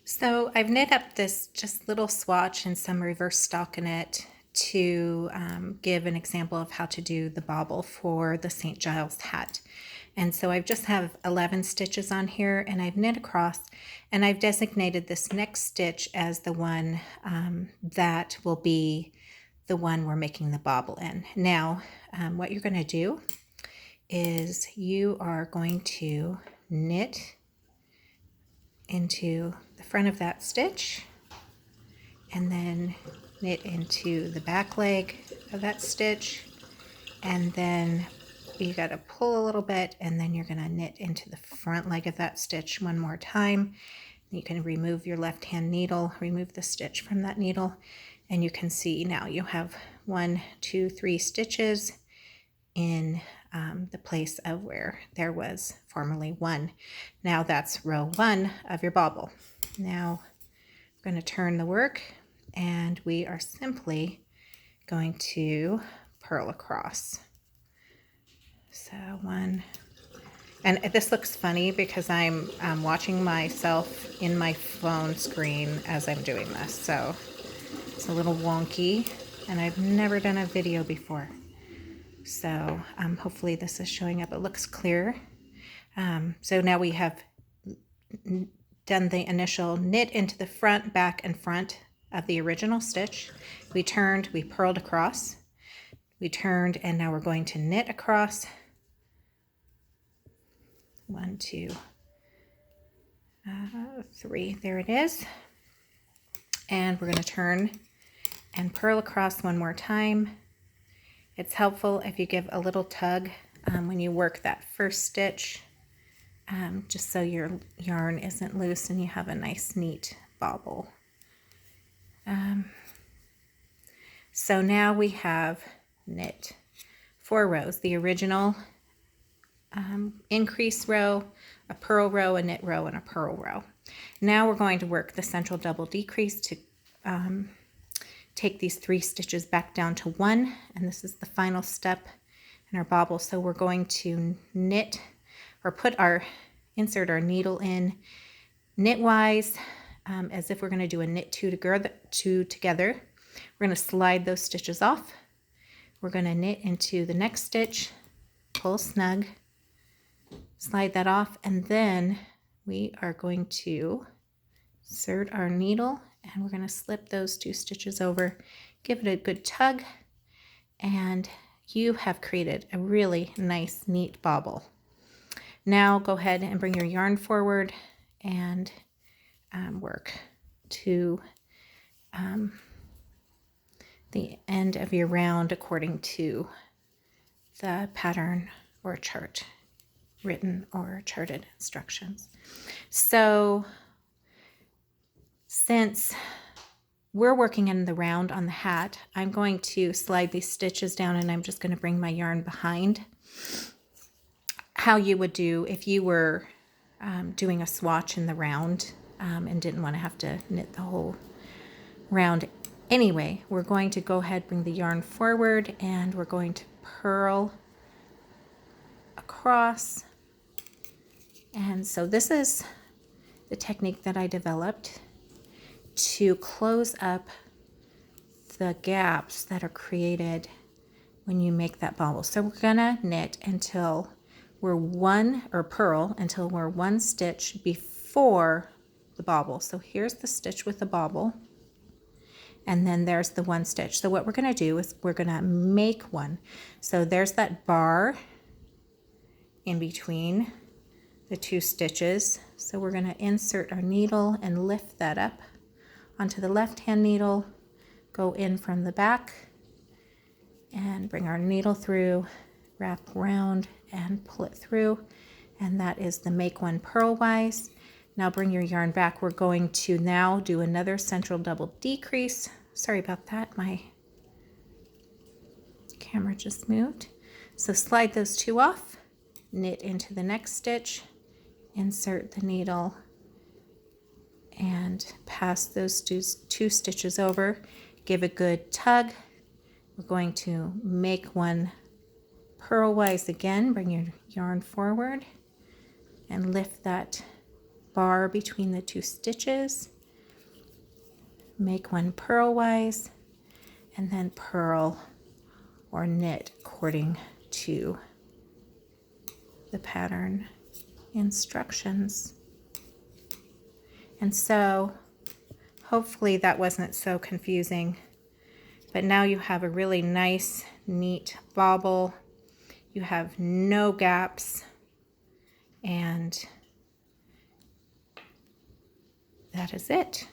So I've knit up this just little swatch and some reverse stockinette to give an example of how to do the bobble for the St. Giles hat. And so I just have 11 stitches on here, and I've knit across, and I've designated this next stitch as the one that will be the one we're making the bobble in. Now, what you're going to do is you are going to knit into the front of that stitch and then knit into the back leg of that stitch, and then you got to pull a little bit, and then you're going to knit into the front leg of that stitch one more time. You can remove your left hand needle, remove the stitch from that needle, and you can see now you have 1, 2, 3 stitches in the place of where there was formerly 1. Now that's row 1 of your bobble. Now I'm going to turn the work, and we are simply going to purl across. So 1, and this looks funny because I'm watching myself in my phone screen as I'm doing this, so it's a little wonky, and I've never done a video before. So hopefully this is showing up. It looks clear. So now we have done the initial knit into the front, back, and front of the original stitch. We turned, we purled across, we turned, and now we're going to knit across. 1, 2, 3, there it is. And we're going to turn and purl across one more time. It's helpful if you give a little tug when you work that first stitch, just so your yarn isn't loose and you have a nice neat bobble. So now we have knit 4 rows, the original increase row, a purl row, a knit row, and a purl row. Now we're going to work the central double decrease to take these 3 stitches back down to 1, and this is the final step in our bobble. So we're going to knit, or insert our needle in knitwise, as if we're going to do a knit 2 together. We're going to slide those stitches off. We're going to knit into the next stitch, pull snug, slide that off, and then we are going to insert our needle, and we're going to slip those 2 stitches over, give it a good tug, and you have created a really nice, neat bobble. Now go ahead and bring your yarn forward and work to the end of your round according to the pattern or chart, written or charted instructions. So since we're working in the round on the hat, I'm going to slide these stitches down, and I'm just going to bring my yarn behind. How you would do if you were doing a swatch in the round and didn't want to have to knit the whole round. Anyway, we're going to go ahead, bring the yarn forward, and we're going to purl across. And so this is the technique that I developed to close up the gaps that are created when you make that bobble. So we're gonna knit until we're purl until we're 1 stitch before the bobble. So here's the stitch with the bobble, and then there's the 1 stitch. So what we're gonna do is we're gonna make 1. So there's that bar in between the 2 stitches. So we're gonna insert our needle and lift that up onto the left hand needle, go in from the back, and bring our needle through, wrap around, and pull it through. And that is the make 1 purlwise. Now bring your yarn back. We're going to now do another central double decrease. Sorry about that, my camera just moved. So slide those 2 off, knit into the next stitch, insert the needle, and pass those 2 stitches over. Give a good tug. We're going to make 1 purlwise again. Bring your yarn forward and lift that bar between the two stitches, make one purlwise, and then purl or knit according to the pattern instructions. And so hopefully that wasn't so confusing, but now you have a really nice, neat bobble. You have no gaps, and that is it.